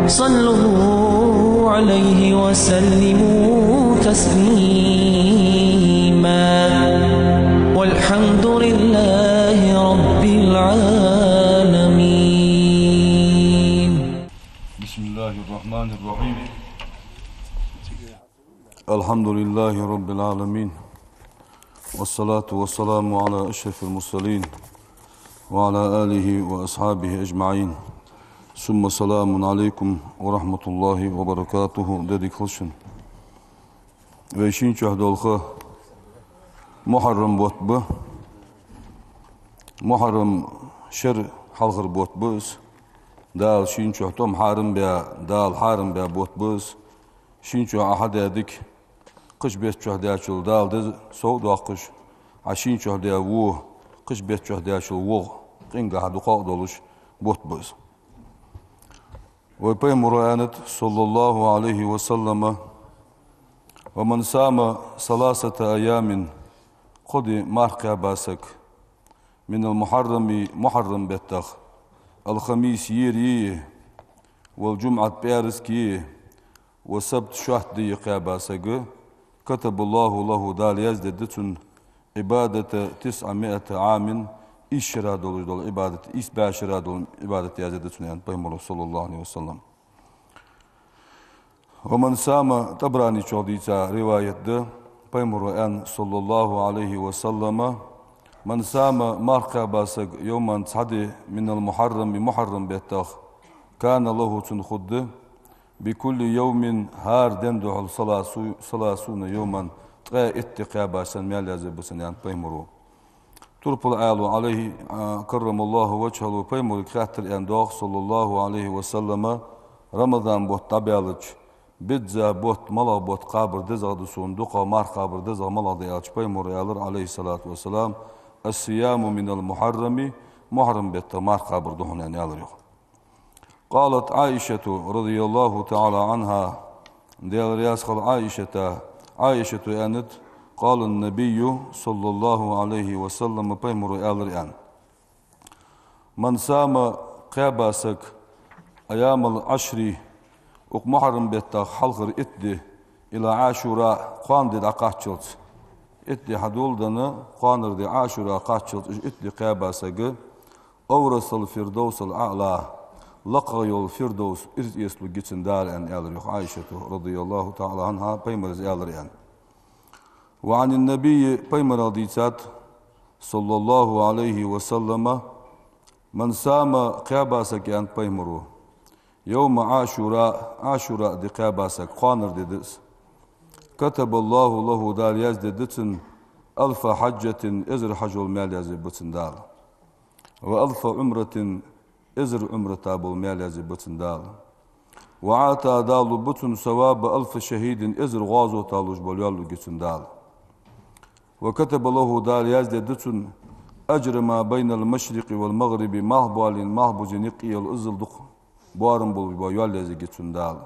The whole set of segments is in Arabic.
صلوا عليه وسلموا تسليما والحمد لله رب العالمين. بسم الله الرحمن الرحيم. الحمد لله رب العالمين، والصلاة والسلام على أشرف المرسلين وعلى آله وأصحابه أجمعين. ثم سلام عليكم ورحمة الله وبركاته dedik kılşın. Ve işinci ahdolğu Muharrem botbu. Muharrem şer halgır botbuz. Dal şinci ahtom harim be dal harim be botbuz. Şinci ahad edik. Kış beş çahdaşıl daldı soğuk akış. Aşin çahda vu kış beş çahdaşıl vu. Qinga hadu qadoluş botbuz. Ve Peygamber sallallahu aleyhi ve sellem ve men sama salasata ayamin qudi marqa basak min el muharrem bettah el khamis yeri ve cum'at beriski ve sabt şahdi qabasagı kataballahu lahu dal yazdedetun ibadete 900 amin İşra dolu ibadet, isbaşra dolu ibadet yazıdı yani Peygamber sallallahu aleyhi ve sellem. Ve men sama Tabrani çoğdiysa rivayette Peygamber sallallahu aleyhi ve sellem men sama marqa basak yevman tsadi minel muharrem bettah kana lahu tun khudde bi kulli yevmin har dendu'ul salasuna yevman tra ittiqabasan mel yazıbısın yani Peygamber Turpul alu aleyhi karramallahu veçhalu Peygamber khatir endağ sallallahu aleyhi ve sellem Ramazan bot tabialıç bidza bot mala bot qabr dizağdı sunduqa mar qabr dizağ mala diyaç Peygamber alır aleyhissalatu vesselam es-siyamu minel muharrem betta mar qabr duhun yani alır yok. Qalat Aişetu radıyallahu ta'ala anha diyor yazqal Aişetu enet قال النبي صلى الله عليه وسلم Peygamber alır yani. Men sama qabasak ayamul aşri uk muharrem betta halqır etdi ila aşura qandı da qaçıldı. Etdi haduldanı qanırdı aşura qaçıldı etdi qabasagı awrasal firdevsal a'la laqayul firdews iryeslu gitsin dalen alır yok Ayşe radıyallahu ta'ala anha Peygamber alır yani. وعن النبي Peygamber hadisat sallallahu aleyhi ve sellem men sama qabasak yani Peygamber yevm aşura di qabasak qanır dedis kataballahu lahu dal yazdedetin alfa haccetin ezr hacol mal yazbetin dal ve alfa umretin ezr umreta bol mal yazbetin dal ve ata dalu butun sevab alf şehidin ezr gazo taluj bol yallu gitsin dal وكتب له دار يزددتن أجر ما بين المشرق والمغرب مهبال مهبج نقي الأزل دق بارم بول بيال يزجتن دال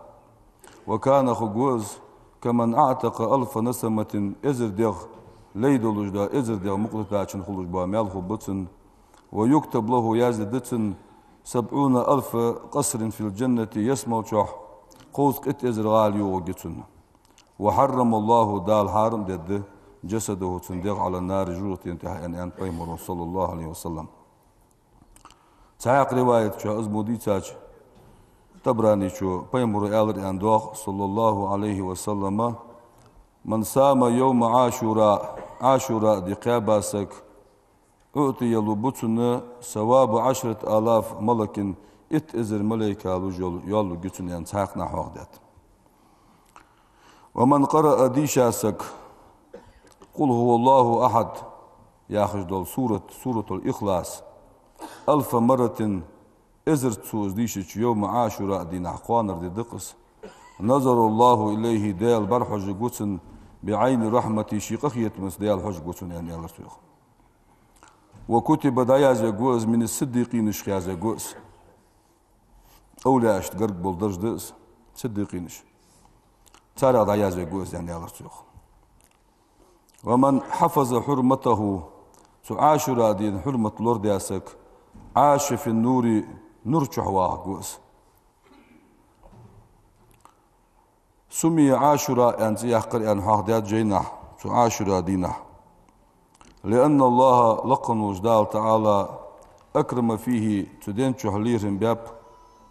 وكان خجوز كمن أعتق ألف نسمة إزر دغ ليد لجدا إزر دغ مقتداتشن خلوج بامال خبتن ويكتب له يزددتن 70,000 قصر في الجنة يسمع شح قوس قت إزر غالي وجتن وحرم الله دال حارم دد جسده تندق على النار جوت ينتهي أن Peygamber sallallahu aleyhi ve sellem. Sahih rivayet şu azmudi taç Tabrani şu Peygamber alır endağ sallallahu aleyhi ve sellem men sama yevm aşura di qabasak utiyalu butunu sevabı 10,000 malakin it ezir melekalu yolu gütün yani sahih nahvaqdat. Ve men qara'a dişasak قل هو الله أحد ياخذ دول سورة الإخلاص 1000 مرة إزر تسوز ديشت يوم عاشوراء دين أحقانر دي دقس نظر الله إليه ديال برحج قوتن بعين رحمتي شيقخية مس ديال حج قوتن يعني الله سيخ وكتب داياز يقوز من الصديقين شخياز يقوز أولي أشت قرق بولدرج ديس صديقينش تارا داياز يقوز يعني الله سيخ ومن حفظ حرمته سو عاشوراء دين حرمة لورد ياسك عاش في النور نور شحواه قوس سمي عاشوراء أن يحقر أن حقدات جينا عاشوراء دينا لأن الله لقن وجدال تعالى أكرم فيه تدين شهليرهم باب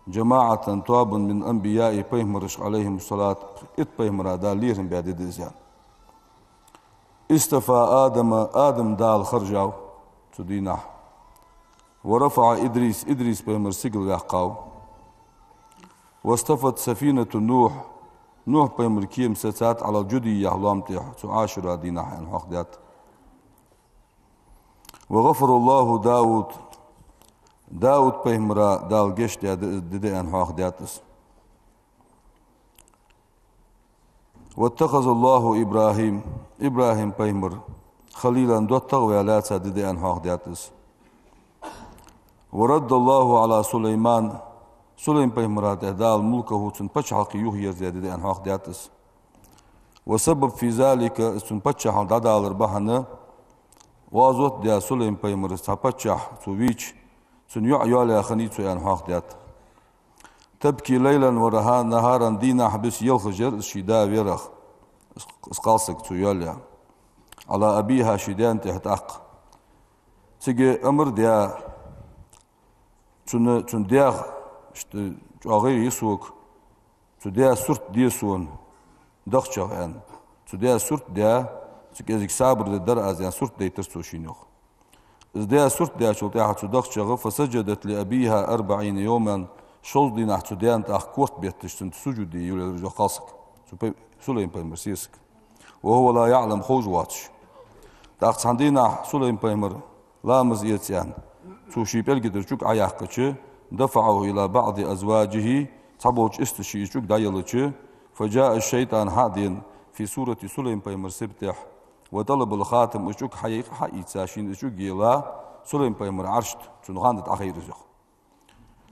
جماعة تواب من أنبياء بيهمرش عليهم الصلاة بيهمر داليرهم بعد ديزان استفى آدم دال خرجاو تدينا ورفع إدريس بيهمر سيقل يحقاو واستفت سفينة نوح بيهمر كيم ستات على الجدي يحلام تيح عاشوراء دينا عن حقدات وغفر الله داود بيهمرا دال جشت ددي ان حق داتس واتخذ الله إبراهيم بيهمر خليلا دوت ويالات ددي ان حق داتس ورد الله على سليم بيهمرا دال ملكه تن بچحق يوهي ددي ان حق داتس وسبب في ذلك تن بچحق دال ربحنا وازوت ديا سليم بيهمر استحبچح تويچ سن يعيال خنيتو يعني حق ديات تبكي ليلا نهارا دينا حبس يلخجر شدا ويرخ اسقالسك تو ياليا على أبيها شدان تحت أق تيجي أمر ديا تن ديا غير يسوق تديا سرت ديسون دخشة يعني تديا سرت ديا تيجي زيك صابر الدر از يعني سرت ديترسو شينوخ إذا سرت ديا شلتها تدخشة فسجدت لأبيها 40 يوما شول دي نحت ديان تأخ كورت بيتشتن سجودي يولي رجو قاسك سليم بيمر سيسك وهو لا يعلم خوز واتش تأخ صندينا سليم بيمر لا مزيتيان توشي بيلقدر شوك عياقك دفعه إلى بعض أزواجه تبوش استشي شوك دايلك فجاء الشيطان حادين في سورة سليم بيمر سبتح وطلب الخاتم اشوك حقيقة ساشين اشوك يلا سليم بيمر عرشت تنغاندت أخير زخ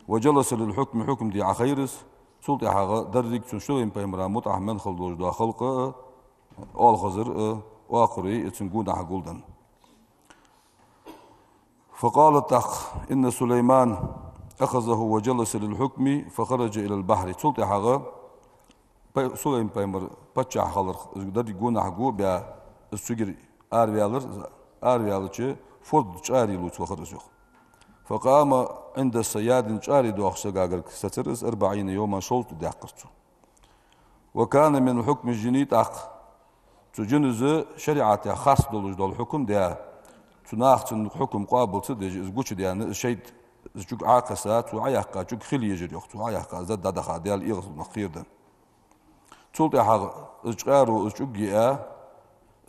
وجلس للحكم حكم دي عخيرس سلطة حاغة درجك سليم بيمر متع من خلدوش دا خلقه أول خزر وآخري اتنقود حقولدن فقال تخ إن سليمان أخذه وجلس للحكم فخرج إلى البحر سلطة حاغة سليم بيمر بچع خلق درجك قونا حقو بيا السجر آرويالر فرد شاري لوت وخرجوه فقام عند الصياد شاري دوخ شقاقر سترس 40 يوما شولت داقرته وكان من الحكم الجنيت تجنز شريعة خاص دولج دول الحكم ديا تناخ حكم قابل تدج ازقوش ديا الشيد ازجوك عاقسات وعياقا جوك خلي يجري اختو عياقا زد دخا ديال ايغس المخيردن تولت حاغ ازجارو ازجوك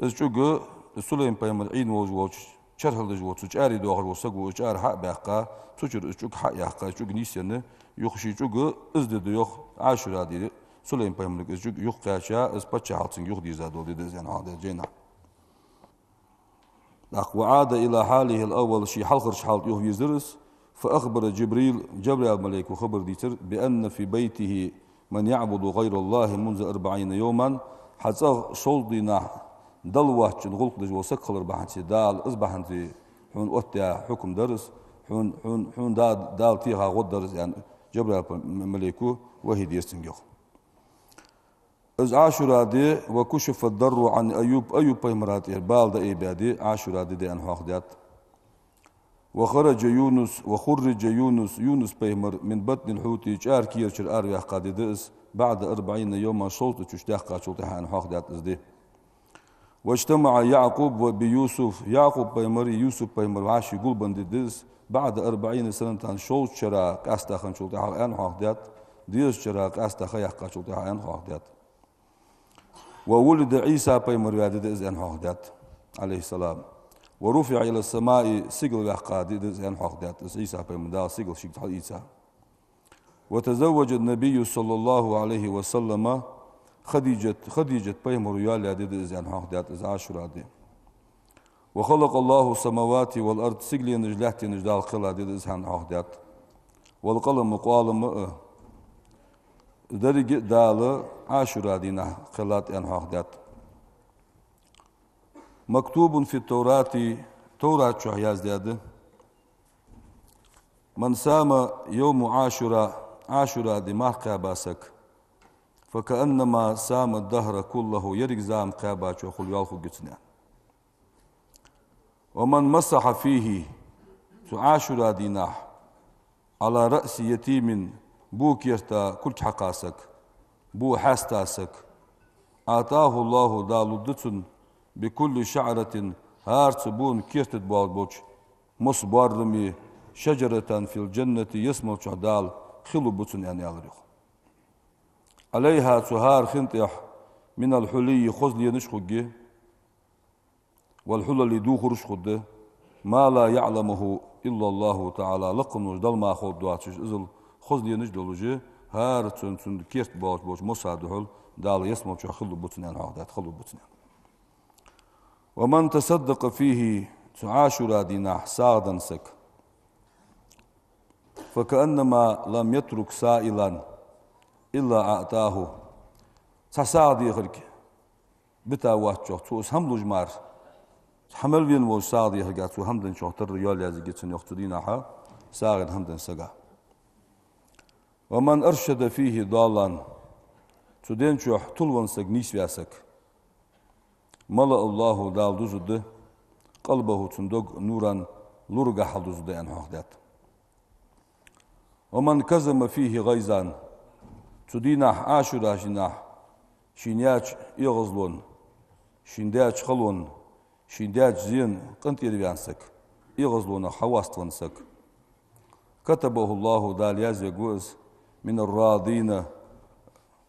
ازجوك سليم بيمر عين ووج شرحل ووج جاري دوغر وسقو جار حق باقا تجر ازجوك حق ياقا ازجوك نيسيان يخشي جوك ازدد يخ عاشورا دي سليم بيمر ازجوك يخ قاشا از بچا حالتن يخ دي زادو دي زين هذا جينا وعاد الى حاله الاول شي حلقرش حالت يخ يزرس فاخبر جبريل الملك وخبر ديتر بان في بيته من يعبد غير الله منذ 40 يوما حتى شولدينا دلوه غلق دج وسكلر بحنتي دال اصبحنتي حون اوتيا حكم درس حون دال تيها غد درس يعني جبريل ملكو وهي ديستنجو از عاشورا دي وكشف الضر عن ايوب بيمرات بالد ايبادي عاشورا دي ان حقدات وخرج يونس بيمر من بطن الحوت جار كيرشر اريا قاددس بعد 40 يوما شلط تشتاق شلطها ان حقدات ازدي واجتمع يعقوب وبيوسف يعقوب بيمر يوسف بيمر عاش يقول بنددس بعد 40 سنة شلط شرا قاستخن شلطها ان حقدات ديس شرا قاستخ يحق شلطها ان حقدات وولد عيسى بيمر ياددس ان حقدات عليه السلام ورفع إلى السماء سجل يحقاد إذن حقدات عيسى بيمر سجل شيخ عيسى وتزوج النبي صلى الله عليه وسلم خديجة بيمر يالي إذن حقدات عاشورا دي وخلق الله السماوات والأرض سجل نجلحت نجدال خلا إذن حقدات والقلم قالم درج دال عاشورا دينا خلات ان حقدات مكتوب في توراة شو يازداد من سام يوم عاشوراء دي ماركا باسك فكأنما سام الدهر كله يرجزام قابات وخل يالخو جتنا. ومن مسح فيه تعاشر ديناح على رأس يتيم بو كيرتا كل حقاسك بو حاستاسك آتاه الله دالودتن بكل شعرة هارت بون كيرت بوالبوش مصبارمي شجرة في الجنة يسمو دال خلو بوتن يعني يالريخ عليها سهار خنتح من الحلي خزلي نشخجي والحلى اللي دو خرش خده ما لا يعلمه إلا الله تعالى لقن وجدال ما خود دواتش إذل خزلي نجدلوجي هار تن كيرت بوش مصادحل دال يسمو خلو بوتن يعني عقدات خلو بوتن. ومن تصدق فيه تعاشر ديناح ساغدا سك فكأنما لم يترك سائلا إلا أعطاه ساساغدي خلك بتا واتشو توس حملو جمار حمل بين مو ساغدي خلك تو حمدن شو تر ريال يازي جتن يختو ديناحا ساغد حمدن سقا. ومن أرشد فيه ضالا تدين شو طلون سك نيس وياسك ملأ الله دال دوزد قلبه تندق نورا لرقا حدوزد أن حقدات. ومن كزم فيه غيزان تديناح عاشورا جناح شينياج يغزلون شينداج خلون شينداج زين قنتير بيانسك يغزلون حواستونسك كتبه الله دال يازي جوز من الراضين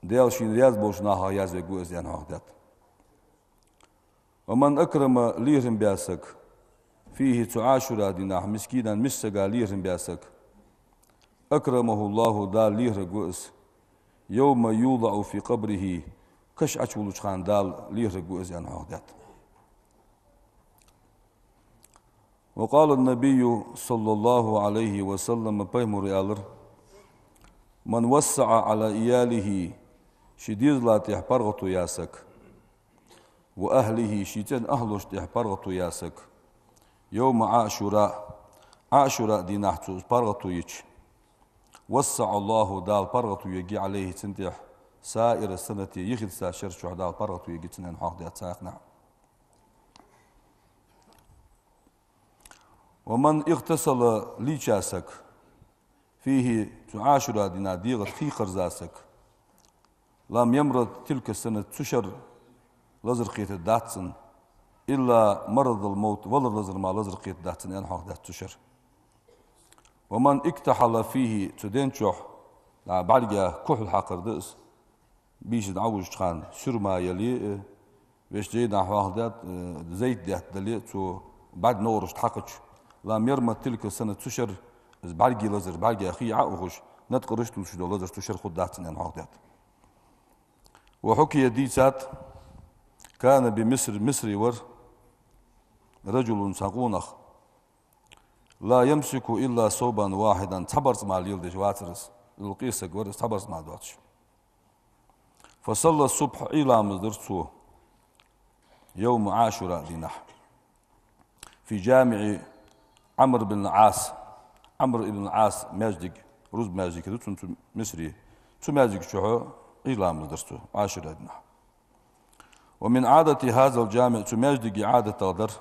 ديال شين رياض بوشناها يازي جوز يعني حقدات. ومن أكرم ليرهم بياسك فيه تعاشر ديناح مسكينا مسكا ليرهم بياسك أكرمه الله دال لير جوز يوم يوضع في قبره كش أشولش خان دال لير جوز يعني حقدات. وقال النبي صلى الله عليه وسلم بيمر يالر من وسع على إياله شديد لا تحبرغتو ياسك وأهله شيتين أهلوش تحبرغتو ياسك يوم عاشوراء دي نحتو برغتو يج وسع الله دال برغتو يجي عليه تنتح سائر السنة يخد ساشر شهداء برغتو يجي تنين حق دي أتساقنا. ومن اغتسل ليشاسك فيه تعاشر دينا ديغت في خرزاسك لم يمرض تلك السنة تشر لزر قيت الداتسن إلا مرض الموت ولا لزر ما لزر قيت داتسن أن حق دات تشر. ومن اكتحل فيه تدينشوح بعد كحل حقر دس بيش دعوج خان سرما يلي بيش جينا حق دات زيت دات دلي تو بعد نورش تحقش لم يرمى تلك السنة تشر بعد لزر بعد أخي عقوش نتقرش تلشدو لزر تشر خد داتسن أن حق دات. وحكي ديسات كان بمصر مصري ور رجل ساقونخ لا يمسك إلا صوبا واحدا تبرز مع اليلد جواترس القيسك ورس تبرز مع دواتش فصلى الصبح إلى مزدرسو يوم عاشوراء دينح في جامع عمرو بن العاص ماجدك روز ماجدك دوتو مصري تو ماجدك شو إلى مزدرسو عاشوراء دينح. ومن عادة هذا الجامع تماجدي عادة تغدر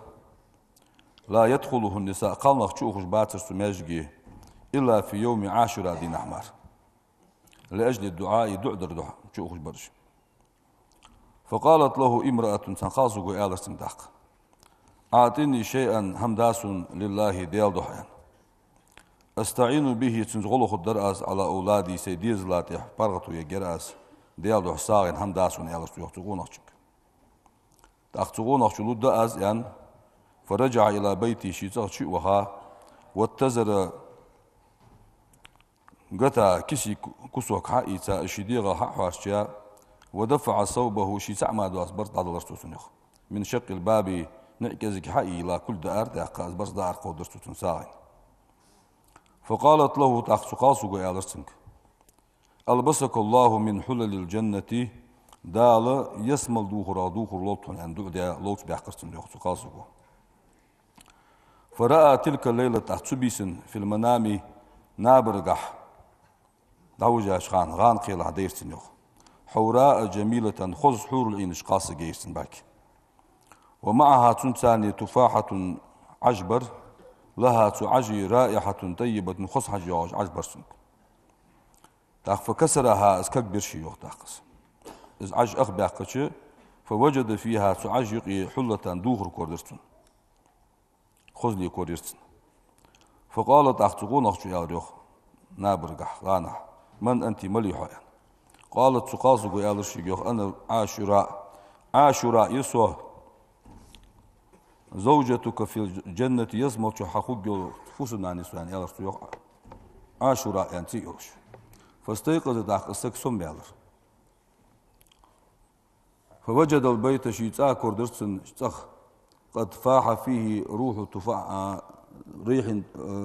لا يدخله النساء قالنا تشوخش باتر تماجدي إلا في يوم عاشوراء دين أحمر لأجل الدعاء دعدر دعاء تشوخش برج. فقالت له امرأة تنخاصق آلة تندق أعطني شيئا همداس لله ديال دحيان أستعين به تنزغلخ الدرأس على أولادي سيديز لاتح برغتو يجرأس ديال دح ساغن همداس آلة تيوختقون أخشك تأخذون أخشلو دأز يعني فرجع إلى بيتي شيء وها واتزر قتا كسي كسوك حقيتا الشديغة حقواشيا ودفع صوبه شي تعمد أصبرت على الرسوسنخ من شق الباب نعكزك حقي إلى كل دار داقا أصبرت دار قودرتو تنساغن. فقالت له تأخذ يا لرسنك ألبسك الله من حلل الجنة دال يسمل دوخر لوطن يعني دعدا لوط بيحقرتن يخصو قاسقو. فرأى تلك الليلة تحتسبيس في المنام نابرقح دعوجا شخان غان قيل عديرتن يخ حوراء جميلة خذ حور العين قاصة جيسن باك ومعها تنساني تفاحة عجبر لها تعجي رائحة طيبة خذ حجي عجبر سنك تاخ فكسرها اسكك برشي يوخ تاخس از عج اخ باقش فوجد فيها تعجي حلة دوغر كوردرسن خذ لي كوردرسن فقالت اختقون اختو يا ريخ نابرقح غانا من انت مليحة يعني. قالت تقاصق يا لشيخ انا عاشوراء يسوع زوجتك في الجنة يسمع حقوق فوسنا نسوان يا لشيخ عاشوراء انت يوش فاستيقظت اخسك سم يالر فوجد البيت شيتا كوردرسن قد فاح فيه روح تفاح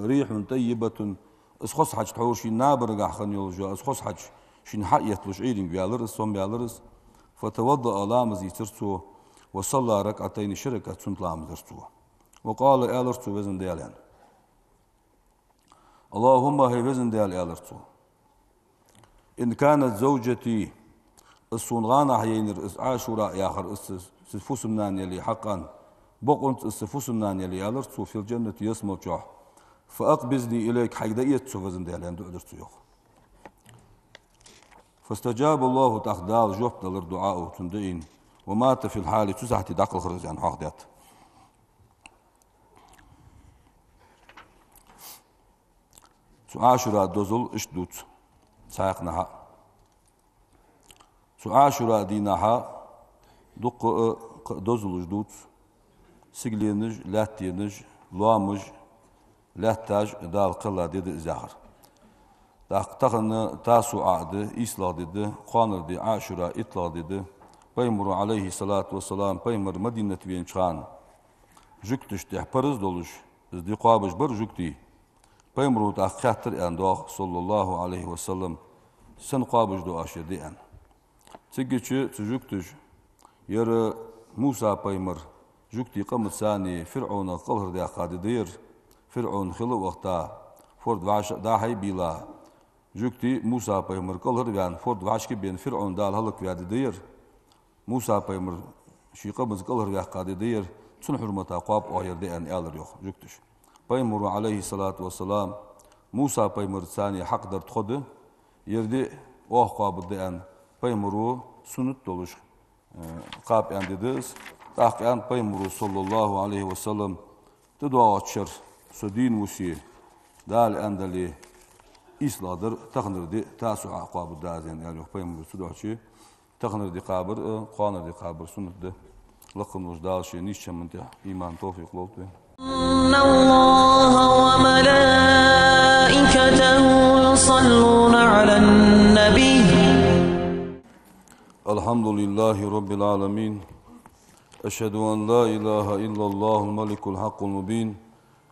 ريح طيبة اسخص حج تحوشي نابرقع خنيولجا اسخص حج شين حقيت لشعيرين بيالرس صم بيالرس فتوضأ لامزي ترسو وصلى ركعتين شركة سنت لامزرسو وقال آلرسو وزن ديالان اللهم هي وزن ديال آلرسو إن كانت زوجتي الصنغانة حيينر عاشوراء ياخر سفوسمنان يلي حقا بقنت السفوسمنان يلي آلرسو في الجنة يسمو جوح فأقبزني إليك حيدئيت سوفزن ديالان دعدرسو يوخ فاستجاب الله تخدال جوفت للدعاء تندئين ومات في الحال تسعتي داخل خرج عن حقدات عاشوراء دوزل اشدوت ساقنها عاشوراء دينها دق دوزل اشدوت سجلينج لاتينج لامج لاتاج دال قلا ديد زهر تاقتقن تاسو عاد إسلا ديد قانر دي عاشوراء إطلا ديد Peymuru aleyhi salatu vesselam peymur Medine tviençan jüktiş de parız doluş izdiqabış bir jükti peymuru ta xatir en doğa sallallahu aleyhi ve sellem sen qabış do aşedi en tsigiçi jüktiş yarı Musa peymur jükti qamutsani Fir'auna qılır da qadidir Fir'aun xilu vaqta ford vaş dahi bila jükti Musa peymur qılır gan ford vaşki ben Fir'aun dal halık vadidir موسى بيمر شي قبز قلر يا قادي دير سن حرمتا قاب وغير دي ان يالر يوخ جكتش بيمر عليه الصلاة والسلام موسى بيمر ثاني حق در تخد يردي واه قاب دي ان بيمرو سنت دولش قاب ان ديدس تاق ان بيمر صلى الله عليه وسلم تدعا اتشر سدين وسي دال اندلي إسلادر تخنر دي تاسع قاب دازين يعني بيمر سدوحشي تخنر دي قابر قانر دي قابر سنت ده لقن وجدال شيء نيش من ده إيمان توفيق لوطه إن الله وملائكته يصلون على النبي الحمد لله رب العالمين أشهد أن لا إله إلا الله الملك الحق المبين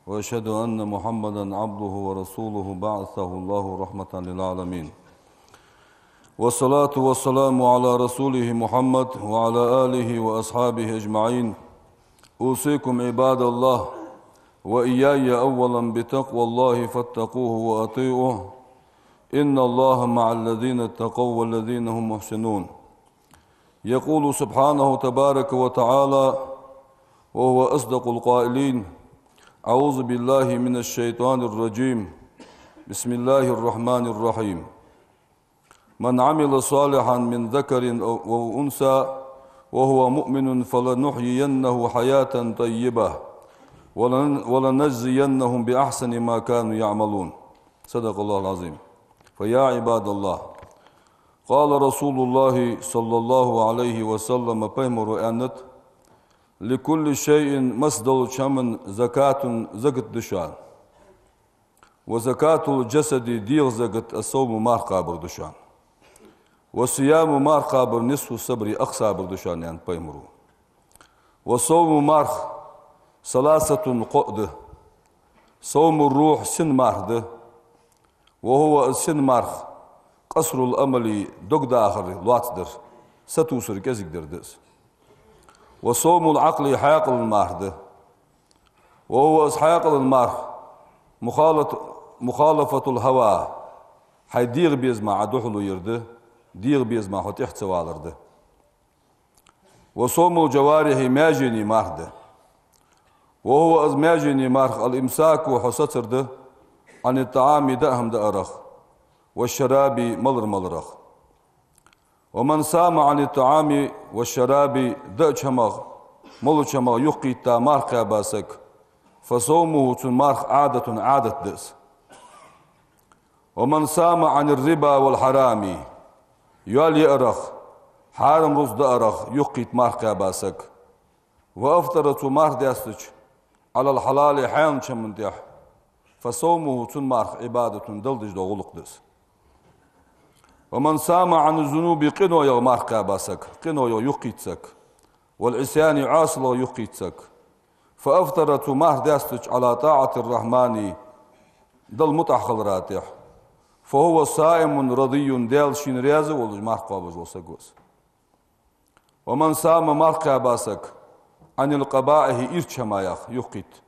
وأشهد أن محمدا عبده ورسوله بعثه الله رحمة للعالمين والصلاة والسلام على رسوله محمد وعلى آله وأصحابه أجمعين أوصيكم عباد الله وإياي أولا بتقوى الله فاتقوه وأطيعوه إن الله مع الذين اتقوا والذين هم محسنون يقول سبحانه تبارك وتعالى وهو أصدق القائلين أعوذ بالله من الشيطان الرجيم بسم الله الرحمن الرحيم من عمل صالحا من ذكر أو أنثى وهو مؤمن فلنحيينه حياة طيبة ولنجزينهم بأحسن ما كانوا يعملون صدق الله العظيم فيا عباد الله قال رسول الله صلى الله عليه وسلم بيمر أنت لكل شيء مصدر شمن زكاة زكت دشان وزكاة الجسد دير زكت الصوم مارقا بردشان والصيام مارخ قابر نصف الصبر أقصى بردشان يعني بيمرو والصوم مارخ ثلاثة قؤد صوم الروح سن مارده وهو السن مارخ قصر الأمل دق داخر لاتدر ستوسر كزك دردس وصوم العقل حاقل المارده وهو حاقل المارخ مخالفة الهوى حيدير بيزمع دحلو يرده ديغ بيز ما حط احتوالرده وصوم جوارح ماجني مارده وهو از ماجني مارخ الامساك وحسطرده عن الطعام دأهم دأرخ والشراب ملر ملرخ ومن سام عن الطعام والشراب دأشمغ ملشمغ يقيت مارخ باسك فصومه تنمارخ عادة دس ومن سام عن الربا والحرام يالي أرخ حارم رز دأرخ يقيت مارخ باسك وأفطرت مارخ داستج على الحلال حين شمندح فصومه تنمارخ عبادة دلدج دغلق دس ومن سام عن الذنوب قنو يغمارخ باسك قنو يقيتسك والعصيان عاصل يقيتسك فأفطرت مارخ داستج على طاعة الرحمن دل متحخل راتح فهو صائم رضي ديل شين ريازة ولج مارخ قابج وسقوس ومن سام مارخ باسك عن القبائح إرشمايخ يقيت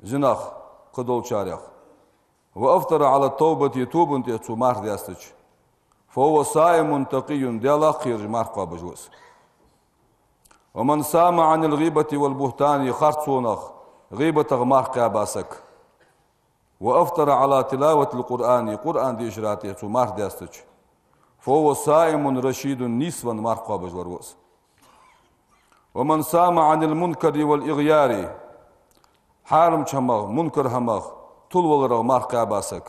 زناخ قدول شاريخ وأفطر على التوبة يتوب انت يتسو مارخ داستج فهو صائم تقي ديلا خير مارخ قابج وس ومن سام عن الغيبة والبهتان خرصونخ غيبة مارخ باسك وأفطر على تلاوة القرآن قرآن دي إشراته تو مارخ داستج فهو صائم رشيد نسوا مارخ قابج وروس ومن سام عن المنكر والإغيار حارم شمغ منكر همغ طول مارخ باسك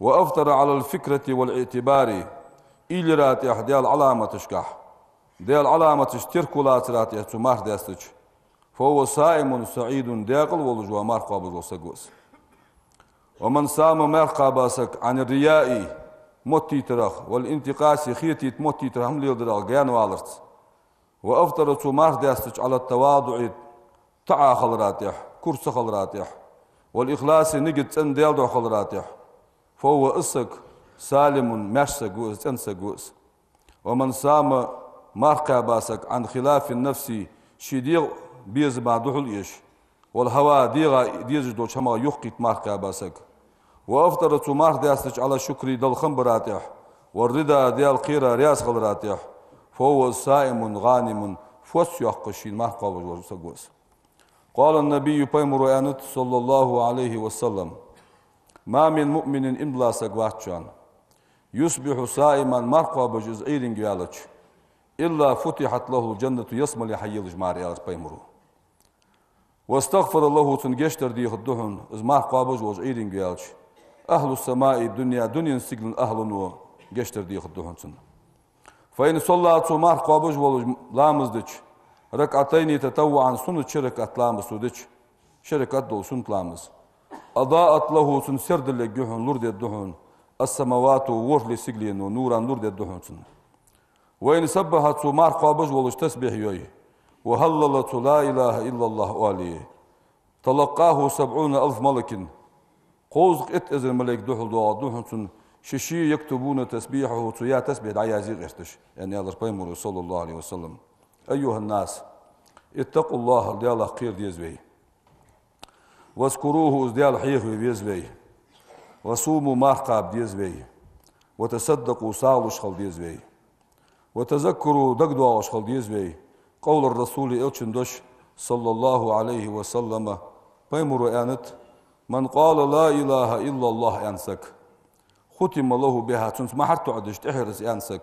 وأفطر على الفكرة والاعتبار إلي راتيح ديال علامة تشكح ديال علامة تشتركولات راتيح تو مارخ داستج فهو صائم سعيد داقل ولجوا مارخ قابج وسقوس ومن سام مارخ باسك عن الرياء موتي ترخ والانتقاس خيتي موتي ترخ هم ليدرخ جان والرت وأفطرت مارخ داستج على التواضع تعا خلراتح كرس خلراتح والإخلاص نجد تنديل دو خلراتح فهو إسك سالم ماشس جوز انسى جوز ومن سام مارخ باسك عن خلاف النفس شديغ بيز ما دحل إيش والهوى ديغ دو شما يقيت مارخ باسك وأفطرت مارخ داستج على شكر دل خمبراتح والرضا ديال قيرة رياس خلراتح فهو صائم غانم فوس يحقشين مارخ قابج وسقوس قال النبي بيمر أنت صلى الله عليه وسلم ما من مؤمن إن بلا سقواتشان يصبح صائما مارخ قابج إزعيرين جيالج إلا فتحت له الجنة يسمى لحي الجمار يا بيمرو واستغفر الله تنجشتر دي خدهن إز مارخ قابج وزعيرين جيالج أهل السماء الدنيا دنيا سجن أهل وجشتر دي خدهن سن فإن صلى مارخ قابج ولامزدج ركعتين تطوعا سنة شركة لامس ودج شركة دول سنة لامس أضاءت له سن سرد لجهن لورد الدهن السماوات ورل سجلين ونورا لورد الدهن سن وإن سبحت مارخ قابج ولج تسبح يوي وهللت لا إله إلا الله عليه تلقاه 70,000 ملك قوزق اتأذن ملك دحل دهن سن ششي يكتبون تسبيحه تيا تسبيح عيازيغ ارتش يعني هذا بيمر صلى الله عليه وسلم أيها الناس اتقوا الله ديال خير ديزوي واذكروه ديال حيخ ديزوي وصوموا مارخ ديزوي وتصدقوا صالح خل ديزوي وتذكروا دقدوا خل ديزوي قول الرسول إلشندش صلى الله عليه وسلم بيمر آنت من قال لا إله إلا الله أنسك ختم الله بها تنس ما حرت عدش تحرس أنسك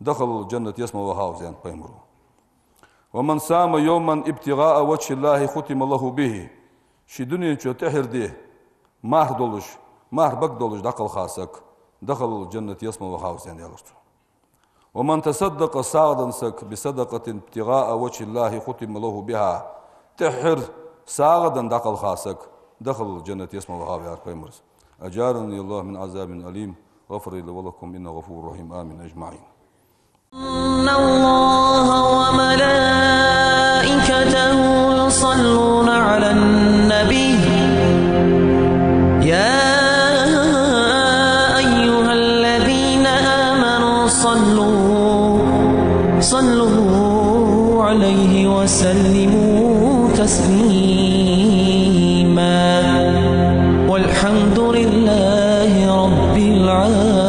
دخل الجنة يسمى وهاوز يعني بيمرو ومن سام يوما ابتغاء وجه الله ختم الله به شي دنيا شو تحر ديه ماهر دولش ماهر بك دولش دخل خاصك دخل الجنة يسمى وهاوز يعني ومن تصدق ساعدا سك بصدقة ابتغاء وجه الله ختم الله بها تحر ساعدا دخل خاصك دخل الجنة يسمى وهاوز يعني بيمرس أجارني الله من عذاب أليم غفر لي ولكم إنه غفور رحيم آمين أجمعين إن الله وملائكته يصلون على النبي يا أيها الذين آمنوا صلوا عليه وسلموا تسليما والحمد لله رب العالمين.